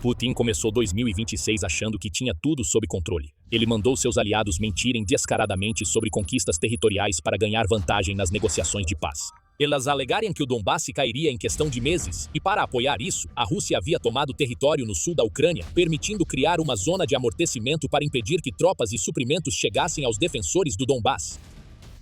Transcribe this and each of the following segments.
Putin começou 2026 achando que tinha tudo sob controle. Ele mandou seus aliados mentirem descaradamente sobre conquistas territoriais para ganhar vantagem nas negociações de paz. Elas alegarem que o Donbass cairia em questão de meses, e para apoiar isso, a Rússia havia tomado território no sul da Ucrânia, permitindo criar uma zona de amortecimento para impedir que tropas e suprimentos chegassem aos defensores do Donbass.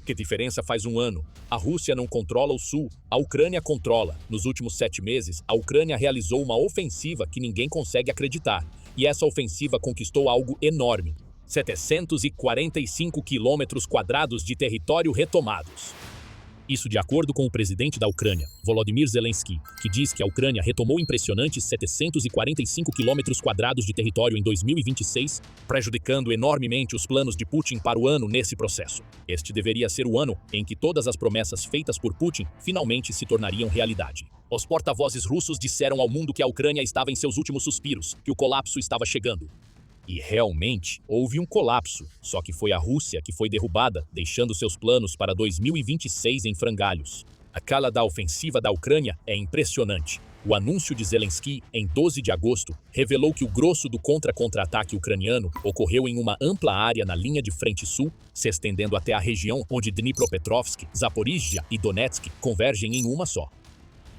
Que diferença faz um ano? A Rússia não controla o sul, a Ucrânia controla. Nos últimos 7 meses, a Ucrânia realizou uma ofensiva que ninguém consegue acreditar. E essa ofensiva conquistou algo enorme: 745 quilômetros quadrados de território retomados. Isso de acordo com o presidente da Ucrânia, Volodymyr Zelensky, que diz que a Ucrânia retomou impressionantes 745 quilômetros quadrados de território em 2026, prejudicando enormemente os planos de Putin para o ano nesse processo. Este deveria ser o ano em que todas as promessas feitas por Putin finalmente se tornariam realidade. Os porta-vozes russos disseram ao mundo que a Ucrânia estava em seus últimos suspiros, que o colapso estava chegando. E realmente, houve um colapso, só que foi a Rússia que foi derrubada, deixando seus planos para 2026 em frangalhos. A escala da ofensiva da Ucrânia é impressionante. O anúncio de Zelensky, em 12 de agosto, revelou que o grosso do contra-ataque ucraniano ocorreu em uma ampla área na linha de frente sul, se estendendo até a região onde Dnipropetrovsk, Zaporizhia e Donetsk convergem em uma só.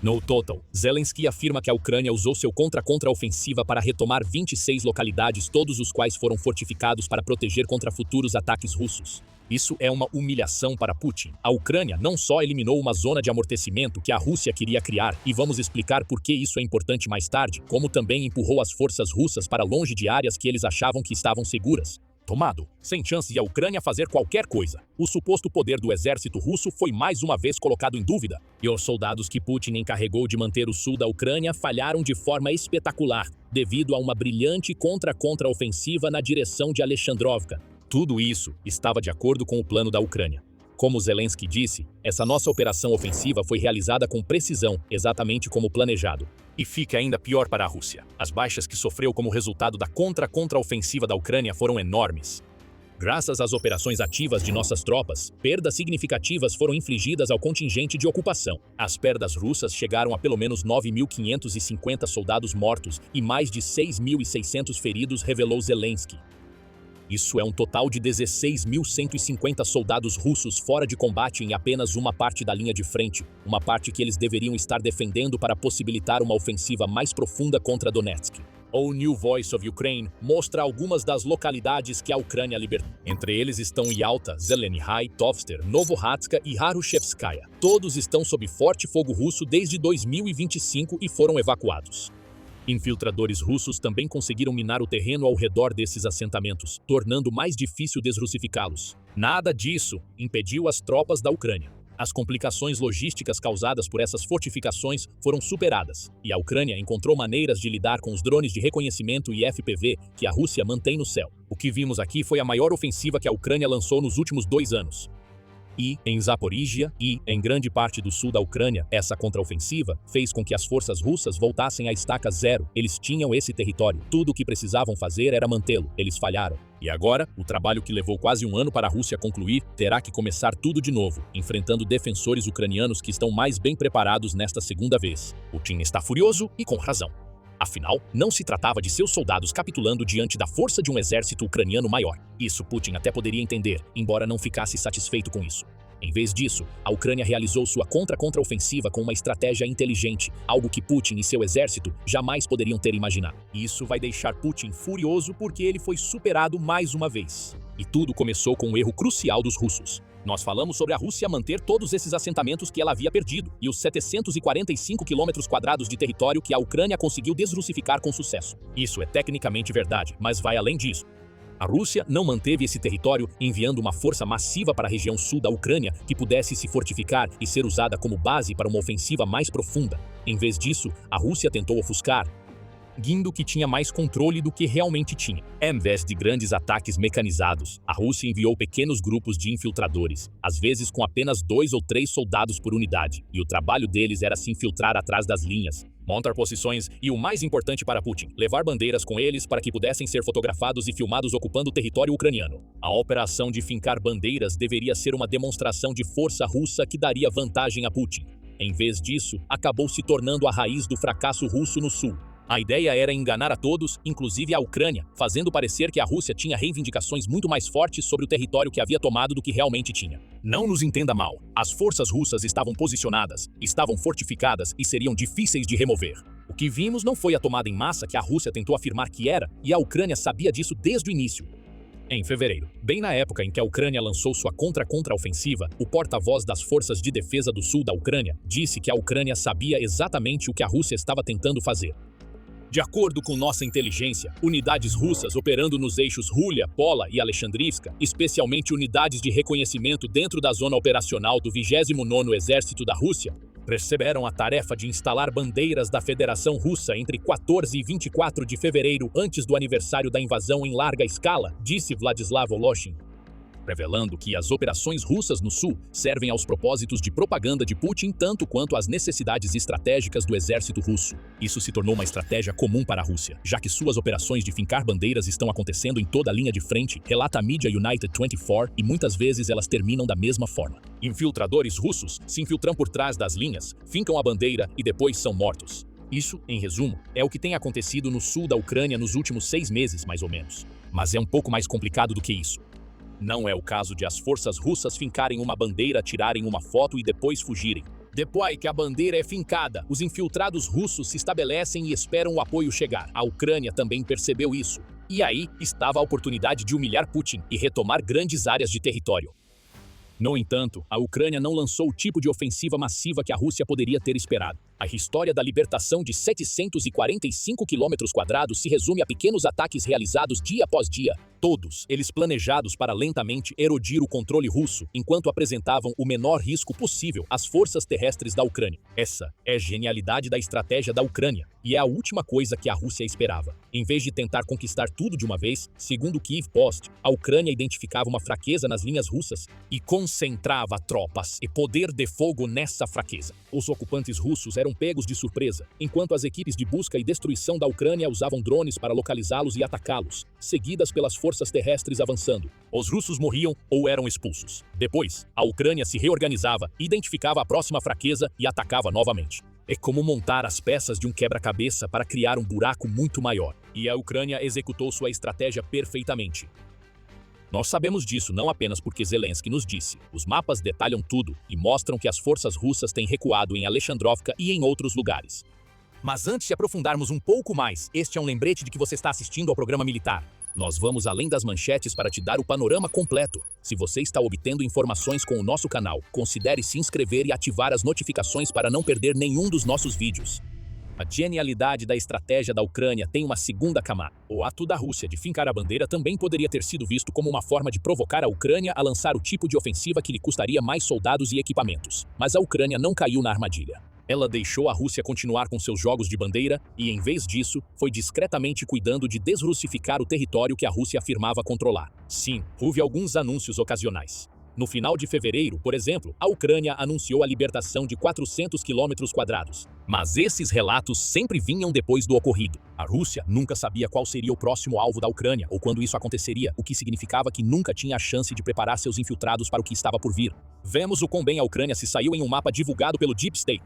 No total, Zelensky afirma que a Ucrânia usou seu contra-ofensiva para retomar 26 localidades, todos os quais foram fortificados para proteger contra futuros ataques russos. Isso é uma humilhação para Putin. A Ucrânia não só eliminou uma zona de amortecimento que a Rússia queria criar, e vamos explicar por que isso é importante mais tarde, como também empurrou as forças russas para longe de áreas que eles achavam que estavam seguras. Tomado, sem chance de a Ucrânia fazer qualquer coisa. O suposto poder do exército russo foi mais uma vez colocado em dúvida, e os soldados que Putin encarregou de manter o sul da Ucrânia falharam de forma espetacular, devido a uma brilhante contra-ofensiva na direção de Alexandrovka. Tudo isso estava de acordo com o plano da Ucrânia. Como Zelensky disse, essa nossa operação ofensiva foi realizada com precisão, exatamente como planejado. E fica ainda pior para a Rússia. As baixas que sofreu como resultado da contra-ofensiva da Ucrânia foram enormes. Graças às operações ativas de nossas tropas, perdas significativas foram infligidas ao contingente de ocupação. As perdas russas chegaram a pelo menos 9.550 soldados mortos e mais de 6.600 feridos, revelou Zelensky. Isso é um total de 16.150 soldados russos fora de combate em apenas uma parte da linha de frente, uma parte que eles deveriam estar defendendo para possibilitar uma ofensiva mais profunda contra Donetsk. O New Voice of Ukraine mostra algumas das localidades que a Ucrânia libertou. Entre eles estão Yalta, Zelenihai, Tovster, Novohatska e Harushevskaya. Todos estão sob forte fogo russo desde 2025 e foram evacuados. Infiltradores russos também conseguiram minar o terreno ao redor desses assentamentos, tornando mais difícil desrussificá-los. Nada disso impediu as tropas da Ucrânia. As complicações logísticas causadas por essas fortificações foram superadas, e a Ucrânia encontrou maneiras de lidar com os drones de reconhecimento e FPV que a Rússia mantém no céu. O que vimos aqui foi a maior ofensiva que a Ucrânia lançou nos últimos 2 anos. E, em Zaporizhia e, em grande parte do sul da Ucrânia, essa contraofensiva fez com que as forças russas voltassem à estaca zero. Eles tinham esse território. Tudo o que precisavam fazer era mantê-lo. Eles falharam. E agora, o trabalho que levou quase um ano para a Rússia concluir terá que começar tudo de novo, enfrentando defensores ucranianos que estão mais bem preparados nesta segunda vez. Putin está furioso e com razão. Afinal, não se tratava de seus soldados capitulando diante da força de um exército ucraniano maior. Isso Putin até poderia entender, embora não ficasse satisfeito com isso. Em vez disso, a Ucrânia realizou sua contra-ofensiva com uma estratégia inteligente, algo que Putin e seu exército jamais poderiam ter imaginado. Isso vai deixar Putin furioso porque ele foi superado mais uma vez. E tudo começou com um erro crucial dos russos. Nós falamos sobre a Rússia manter todos esses assentamentos que ela havia perdido e os 745 quilômetros quadrados de território que a Ucrânia conseguiu desrussificar com sucesso. Isso é tecnicamente verdade, mas vai além disso. A Rússia não manteve esse território enviando uma força massiva para a região sul da Ucrânia que pudesse se fortificar e ser usada como base para uma ofensiva mais profunda. Em vez disso, a Rússia tentou ofuscar, fingindo que tinha mais controle do que realmente tinha. Em vez de grandes ataques mecanizados, a Rússia enviou pequenos grupos de infiltradores, às vezes com apenas 2 ou 3 soldados por unidade, e o trabalho deles era se infiltrar atrás das linhas, montar posições e, o mais importante para Putin, levar bandeiras com eles para que pudessem ser fotografados e filmados ocupando o território ucraniano. A operação de fincar bandeiras deveria ser uma demonstração de força russa que daria vantagem a Putin. Em vez disso, acabou se tornando a raiz do fracasso russo no sul. A ideia era enganar a todos, inclusive a Ucrânia, fazendo parecer que a Rússia tinha reivindicações muito mais fortes sobre o território que havia tomado do que realmente tinha. Não nos entenda mal, as forças russas estavam posicionadas, estavam fortificadas e seriam difíceis de remover. O que vimos não foi a tomada em massa que a Rússia tentou afirmar que era, e a Ucrânia sabia disso desde o início. Em fevereiro, bem na época em que a Ucrânia lançou sua contra-ofensiva, o porta-voz das Forças de Defesa do Sul da Ucrânia disse que a Ucrânia sabia exatamente o que a Rússia estava tentando fazer. De acordo com nossa inteligência, unidades russas operando nos eixos Rulia, Pola e Alexandrivka, especialmente unidades de reconhecimento dentro da zona operacional do 29º Exército da Rússia, receberam a tarefa de instalar bandeiras da Federação Russa entre 14 e 24 de fevereiro, antes do aniversário da invasão em larga escala, disse Vladislav Voloshin, revelando que as operações russas no sul servem aos propósitos de propaganda de Putin tanto quanto às necessidades estratégicas do exército russo. Isso se tornou uma estratégia comum para a Rússia, já que suas operações de fincar bandeiras estão acontecendo em toda a linha de frente, relata a mídia United 24, e muitas vezes elas terminam da mesma forma. Infiltradores russos se infiltram por trás das linhas, fincam a bandeira e depois são mortos. Isso, em resumo, é o que tem acontecido no sul da Ucrânia nos últimos 6 meses, mais ou menos. Mas é um pouco mais complicado do que isso. Não é o caso de as forças russas fincarem uma bandeira, tirarem uma foto e depois fugirem. Depois que a bandeira é fincada, os infiltrados russos se estabelecem e esperam o apoio chegar. A Ucrânia também percebeu isso. E aí estava a oportunidade de humilhar Putin e retomar grandes áreas de território. No entanto, a Ucrânia não lançou o tipo de ofensiva massiva que a Rússia poderia ter esperado. A história da libertação de 745 km² se resume a pequenos ataques realizados dia após dia, todos eles planejados para lentamente erodir o controle russo, enquanto apresentavam o menor risco possível às forças terrestres da Ucrânia. Essa é a genialidade da estratégia da Ucrânia, e é a última coisa que a Rússia esperava. Em vez de tentar conquistar tudo de uma vez, segundo o Kyiv Post, a Ucrânia identificava uma fraqueza nas linhas russas e concentrava tropas e poder de fogo nessa fraqueza. Os ocupantes russos eram pegos de surpresa, enquanto as equipes de busca e destruição da Ucrânia usavam drones para localizá-los e atacá-los, seguidas pelas forças terrestres avançando. Os russos morriam ou eram expulsos. Depois, a Ucrânia se reorganizava, identificava a próxima fraqueza e atacava novamente. É como montar as peças de um quebra-cabeça para criar um buraco muito maior. E a Ucrânia executou sua estratégia perfeitamente. Nós sabemos disso não apenas porque Zelensky nos disse. Os mapas detalham tudo e mostram que as forças russas têm recuado em Alexandrovka e em outros lugares. Mas antes de aprofundarmos um pouco mais, este é um lembrete de que você está assistindo ao programa militar. Nós vamos além das manchetes para te dar o panorama completo. Se você está obtendo informações com o nosso canal, considere se inscrever e ativar as notificações para não perder nenhum dos nossos vídeos. A genialidade da estratégia da Ucrânia tem uma segunda camada. O ato da Rússia de fincar a bandeira também poderia ter sido visto como uma forma de provocar a Ucrânia a lançar o tipo de ofensiva que lhe custaria mais soldados e equipamentos. Mas a Ucrânia não caiu na armadilha. Ela deixou a Rússia continuar com seus jogos de bandeira e, em vez disso, foi discretamente cuidando de desrussificar o território que a Rússia afirmava controlar. Sim, houve alguns anúncios ocasionais. No final de fevereiro, por exemplo, a Ucrânia anunciou a libertação de 400 km². Mas esses relatos sempre vinham depois do ocorrido. A Rússia nunca sabia qual seria o próximo alvo da Ucrânia ou quando isso aconteceria, o que significava que nunca tinha a chance de preparar seus infiltrados para o que estava por vir. Vemos o quão bem a Ucrânia se saiu em um mapa divulgado pelo Deep State.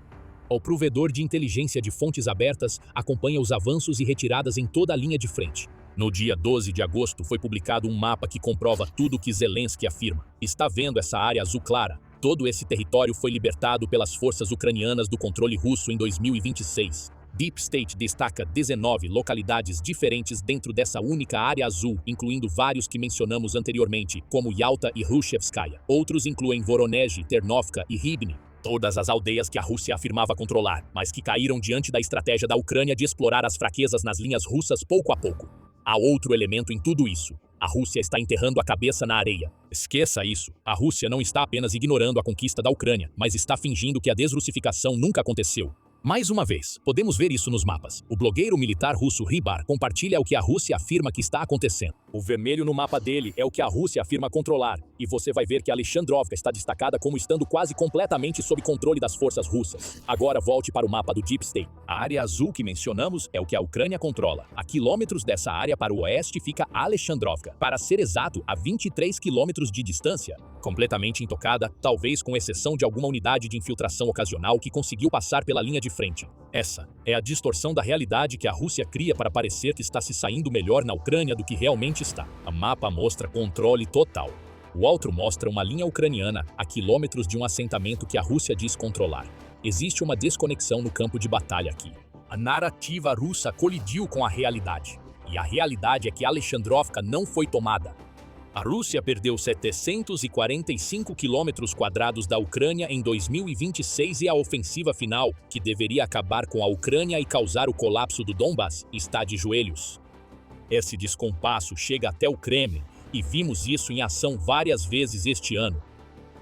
O provedor de inteligência de fontes abertas acompanha os avanços e retiradas em toda a linha de frente. No dia 12 de agosto foi publicado um mapa que comprova tudo o que Zelensky afirma. Está vendo essa área azul clara? Todo esse território foi libertado pelas forças ucranianas do controle russo em 2026. Deep State destaca 19 localidades diferentes dentro dessa única área azul, incluindo vários que mencionamos anteriormente, como Yalta e Hrushevskaya. Outros incluem Voronezh, Ternovka e Rivne. Todas as aldeias que a Rússia afirmava controlar, mas que caíram diante da estratégia da Ucrânia de explorar as fraquezas nas linhas russas pouco a pouco. Há outro elemento em tudo isso. A Rússia está enterrando a cabeça na areia. Esqueça isso. A Rússia não está apenas ignorando a conquista da Ucrânia, mas está fingindo que a desrussificação nunca aconteceu. Mais uma vez, podemos ver isso nos mapas. O blogueiro militar russo Rybar compartilha o que a Rússia afirma que está acontecendo. O vermelho no mapa dele é o que a Rússia afirma controlar, e você vai ver que Alexandrovka está destacada como estando quase completamente sob controle das forças russas. Agora volte para o mapa do Deep State. A área azul que mencionamos é o que a Ucrânia controla. A quilômetros dessa área para o oeste fica Alexandrovka, para ser exato, a 23 quilômetros de distância. Completamente intocada, talvez com exceção de alguma unidade de infiltração ocasional que conseguiu passar pela linha de de frente. Essa é a distorção da realidade que a Rússia cria para parecer que está se saindo melhor na Ucrânia do que realmente está. O mapa mostra controle total. O outro mostra uma linha ucraniana a quilômetros de um assentamento que a Rússia diz controlar. Existe uma desconexão no campo de batalha aqui. A narrativa russa colidiu com a realidade. E a realidade é que Alexandrovka não foi tomada. A Rússia perdeu 745 quilômetros quadrados da Ucrânia em 2026 e a ofensiva final, que deveria acabar com a Ucrânia e causar o colapso do Donbas, está de joelhos. Esse descompasso chega até o Kremlin, e vimos isso em ação várias vezes este ano.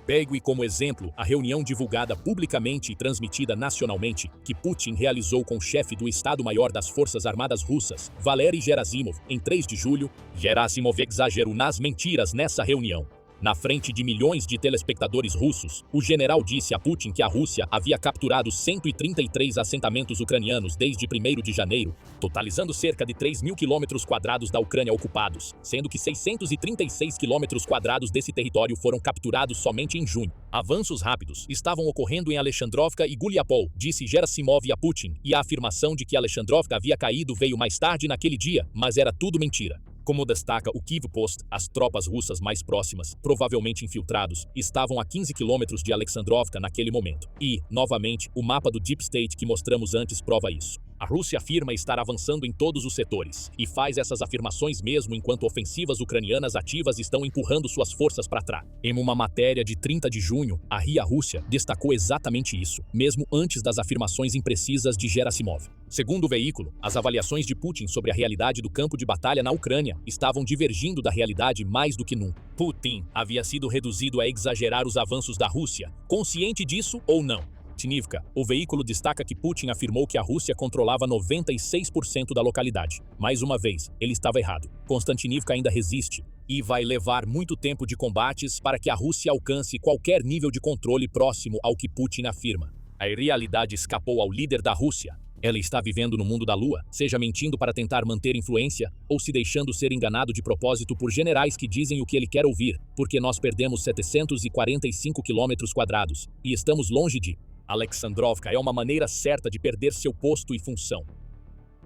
Pegue como exemplo a reunião divulgada publicamente e transmitida nacionalmente que Putin realizou com o chefe do Estado-Maior das Forças Armadas Russas, Valery Gerasimov, em 3 de julho. Gerasimov exagerou nas mentiras nessa reunião. Na frente de milhões de telespectadores russos, o general disse a Putin que a Rússia havia capturado 133 assentamentos ucranianos desde 1º de janeiro, totalizando cerca de 3.000 quilômetros quadrados da Ucrânia ocupados, sendo que 636 quilômetros quadrados desse território foram capturados somente em junho. Avanços rápidos estavam ocorrendo em Alexandrovka e Guliapol, disse Gerasimov a Putin, e a afirmação de que Alexandrovka havia caído veio mais tarde naquele dia, mas era tudo mentira. Como destaca o Kyiv Post, as tropas russas mais próximas, provavelmente infiltrados, estavam a 15 quilômetros de Alexandrovka naquele momento. E, novamente, o mapa do Deep State que mostramos antes prova isso. A Rússia afirma estar avançando em todos os setores, e faz essas afirmações mesmo enquanto ofensivas ucranianas ativas estão empurrando suas forças para trás. Em uma matéria de 30 de junho, a RIA Rússia destacou exatamente isso, mesmo antes das afirmações imprecisas de Gerasimov. Segundo o veículo, as avaliações de Putin sobre a realidade do campo de batalha na Ucrânia estavam divergindo da realidade mais do que nunca. Putin havia sido reduzido a exagerar os avanços da Rússia, consciente disso ou não. Konstantinivka, o veículo destaca que Putin afirmou que a Rússia controlava 96% da localidade. Mais uma vez, ele estava errado. Konstantinivka ainda resiste, e vai levar muito tempo de combates para que a Rússia alcance qualquer nível de controle próximo ao que Putin afirma. A realidade escapou ao líder da Rússia. Ela está vivendo no mundo da lua, seja mentindo para tentar manter influência, ou se deixando ser enganado de propósito por generais que dizem o que ele quer ouvir, porque nós perdemos 745 quilômetros quadrados, e estamos longe de... Alexandrovka é uma maneira certa de perder seu posto e função.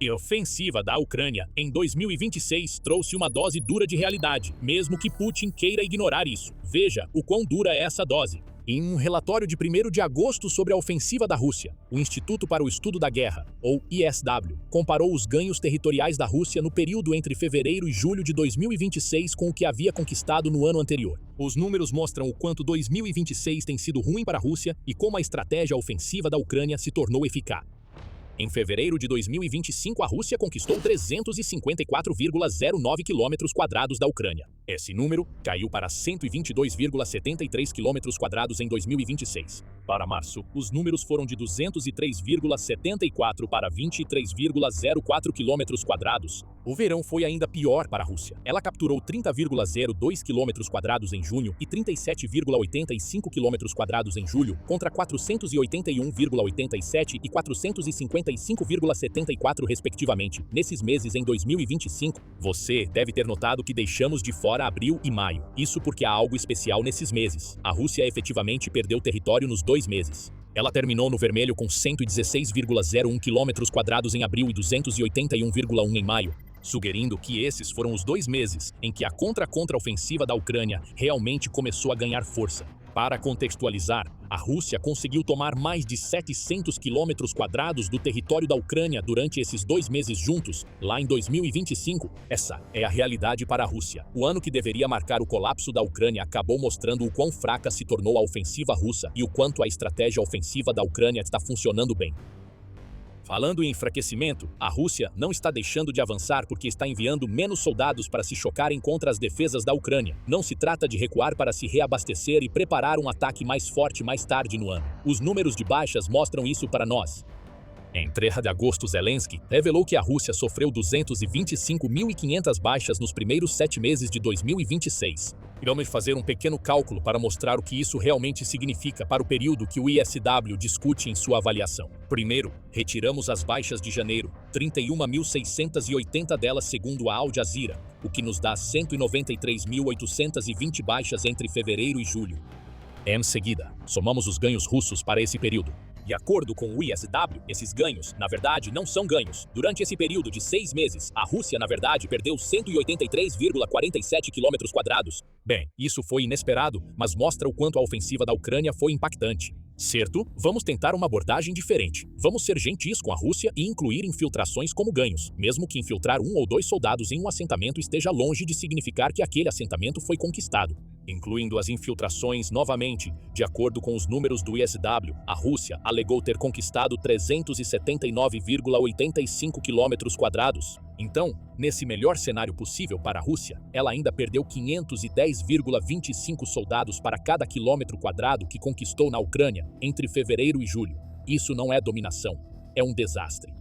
A ofensiva da Ucrânia, em 2026, trouxe uma dose dura de realidade, mesmo que Putin queira ignorar isso. Veja o quão dura é essa dose. Em um relatório de 1º de agosto sobre a ofensiva da Rússia, o Instituto para o Estudo da Guerra, ou ISW, comparou os ganhos territoriais da Rússia no período entre fevereiro e julho de 2026 com o que havia conquistado no ano anterior. Os números mostram o quanto 2026 tem sido ruim para a Rússia e como a estratégia ofensiva da Ucrânia se tornou eficaz. Em fevereiro de 2025, a Rússia conquistou 354,09 quilômetros quadrados da Ucrânia. Esse número caiu para 122,73 quilômetros quadrados em 2026. Para março, os números foram de 203,74 para 23,04 quilômetros quadrados. O verão foi ainda pior para a Rússia. Ela capturou 30,02 quilômetros quadrados em junho e 37,85 quilômetros quadrados em julho, contra 481,87 e 455,74 respectivamente, nesses meses em 2025. Você deve ter notado que deixamos de fora abril e maio. Isso porque há algo especial nesses meses. A Rússia efetivamente perdeu território nos 2 meses. Ela terminou no vermelho com 116,01 quilômetros quadrados em abril e 281,1 em maio, sugerindo que esses foram os 2 meses em que a contra-ofensiva da Ucrânia realmente começou a ganhar força. Para contextualizar, a Rússia conseguiu tomar mais de 700 quilômetros quadrados do território da Ucrânia durante esses 2 meses juntos, lá em 2025. Essa é a realidade para a Rússia. O ano que deveria marcar o colapso da Ucrânia acabou mostrando o quão fraca se tornou a ofensiva russa e o quanto a estratégia ofensiva da Ucrânia está funcionando bem. Falando em enfraquecimento, a Rússia não está deixando de avançar porque está enviando menos soldados para se chocarem contra as defesas da Ucrânia. Não se trata de recuar para se reabastecer e preparar um ataque mais forte mais tarde no ano. Os números de baixas mostram isso para nós. Em 3 de agosto, Zelensky revelou que a Rússia sofreu 225.500 baixas nos primeiros 7 meses de 2026. Vamos fazer um pequeno cálculo para mostrar o que isso realmente significa para o período que o ISW discute em sua avaliação. Primeiro, retiramos as baixas de janeiro, 31.680 delas segundo a Al Jazeera, o que nos dá 193.820 baixas entre fevereiro e julho. Em seguida, somamos os ganhos russos para esse período. De acordo com o ISW, esses ganhos, na verdade, não são ganhos. Durante esse período de 6 meses, a Rússia, na verdade, perdeu 183,47 quilômetros quadrados. Bem, isso foi inesperado, mas mostra o quanto a ofensiva da Ucrânia foi impactante. Certo? Vamos tentar uma abordagem diferente. Vamos ser gentis com a Rússia e incluir infiltrações como ganhos, mesmo que infiltrar 1 ou 2 soldados em um assentamento esteja longe de significar que aquele assentamento foi conquistado. Incluindo as infiltrações novamente, de acordo com os números do ISW, a Rússia alegou ter conquistado 379,85 quilômetros quadrados. Então, nesse melhor cenário possível para a Rússia, ela ainda perdeu 510,25 soldados para cada quilômetro quadrado que conquistou na Ucrânia entre fevereiro e julho. Isso não é dominação, é um desastre.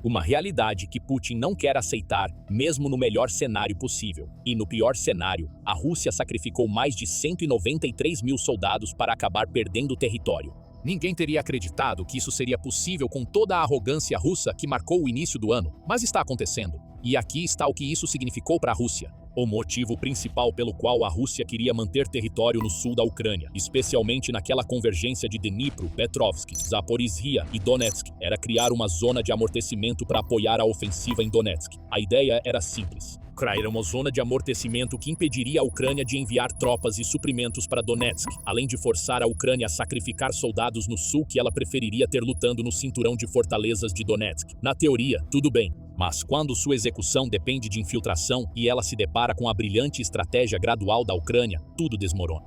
Uma realidade que Putin não quer aceitar, mesmo no melhor cenário possível. E no pior cenário, a Rússia sacrificou mais de 193 mil soldados para acabar perdendo território. Ninguém teria acreditado que isso seria possível com toda a arrogância russa que marcou o início do ano, mas está acontecendo. E aqui está o que isso significou para a Rússia. O motivo principal pelo qual a Rússia queria manter território no sul da Ucrânia, especialmente naquela convergência de Dnipro, Petrovsk, Zaporizhia e Donetsk, era criar uma zona de amortecimento para apoiar a ofensiva em Donetsk. A ideia era simples. Criar uma zona de amortecimento que impediria a Ucrânia de enviar tropas e suprimentos para Donetsk, além de forçar a Ucrânia a sacrificar soldados no sul que ela preferiria ter lutando no cinturão de fortalezas de Donetsk. Na teoria, tudo bem. Mas quando sua execução depende de infiltração e ela se depara com a brilhante estratégia gradual da Ucrânia, tudo desmorona.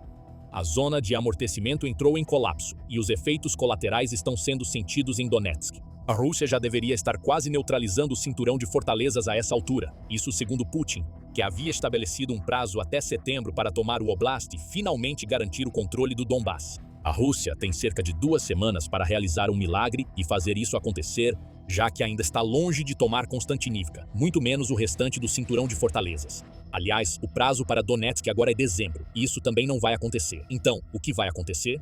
A zona de amortecimento entrou em colapso e os efeitos colaterais estão sendo sentidos em Donetsk. A Rússia já deveria estar quase neutralizando o cinturão de fortalezas a essa altura, isso segundo Putin, que havia estabelecido um prazo até setembro para tomar o Oblast e finalmente garantir o controle do Donbass. A Rússia tem cerca de 2 semanas para realizar um milagre e fazer isso acontecer, já que ainda está longe de tomar Konstantinivka, muito menos o restante do cinturão de fortalezas. Aliás, o prazo para Donetsk agora é dezembro, e isso também não vai acontecer. Então, o que vai acontecer?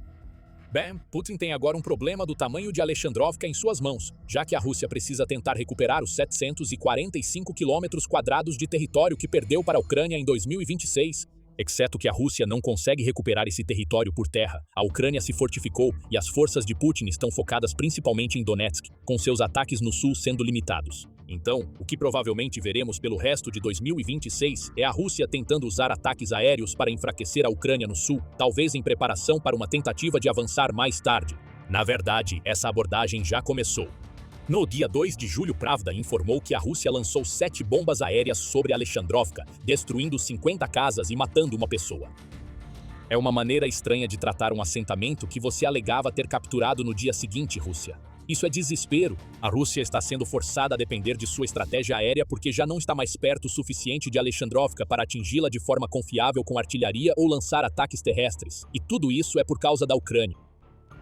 Bem, Putin tem agora um problema do tamanho de Alexandrovka em suas mãos, já que a Rússia precisa tentar recuperar os 745 quilômetros quadrados de território que perdeu para a Ucrânia em 2026. Exceto que a Rússia não consegue recuperar esse território por terra, a Ucrânia se fortificou e as forças de Putin estão focadas principalmente em Donetsk, com seus ataques no sul sendo limitados. Então, o que provavelmente veremos pelo resto de 2026 é a Rússia tentando usar ataques aéreos para enfraquecer a Ucrânia no sul, talvez em preparação para uma tentativa de avançar mais tarde. Na verdade, essa abordagem já começou. No dia 2 de julho, Pravda informou que a Rússia lançou 7 bombas aéreas sobre Alexandrovka, destruindo 50 casas e matando uma pessoa. É uma maneira estranha de tratar um assentamento que você alegava ter capturado no dia seguinte, Rússia. Isso é desespero. A Rússia está sendo forçada a depender de sua estratégia aérea porque já não está mais perto o suficiente de Alexandrovka para atingi-la de forma confiável com artilharia ou lançar ataques terrestres. E tudo isso é por causa da Ucrânia.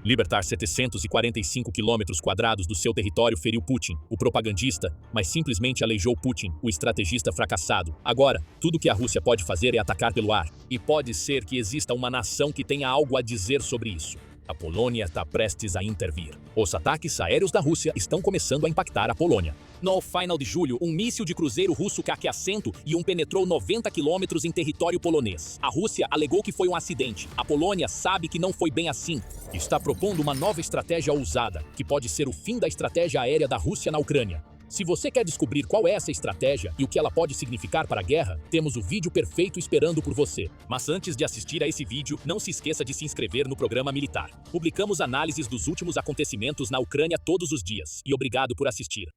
Libertar 745 quilômetros quadrados do seu território feriu Putin, o propagandista, mas simplesmente aleijou Putin, o estrategista fracassado. Agora, tudo que a Rússia pode fazer é atacar pelo ar. E pode ser que exista uma nação que tenha algo a dizer sobre isso. A Polônia está prestes a intervir. Os ataques aéreos da Rússia estão começando a impactar a Polônia. No final de julho, um míssil de cruzeiro russo Kak-101 penetrou 90 quilômetros em território polonês. A Rússia alegou que foi um acidente. A Polônia sabe que não foi bem assim. Está propondo uma nova estratégia ousada, que pode ser o fim da estratégia aérea da Rússia na Ucrânia. Se você quer descobrir qual é essa estratégia e o que ela pode significar para a guerra, temos o vídeo perfeito esperando por você. Mas antes de assistir a esse vídeo, não se esqueça de se inscrever no programa militar. Publicamos análises dos últimos acontecimentos na Ucrânia todos os dias. E obrigado por assistir.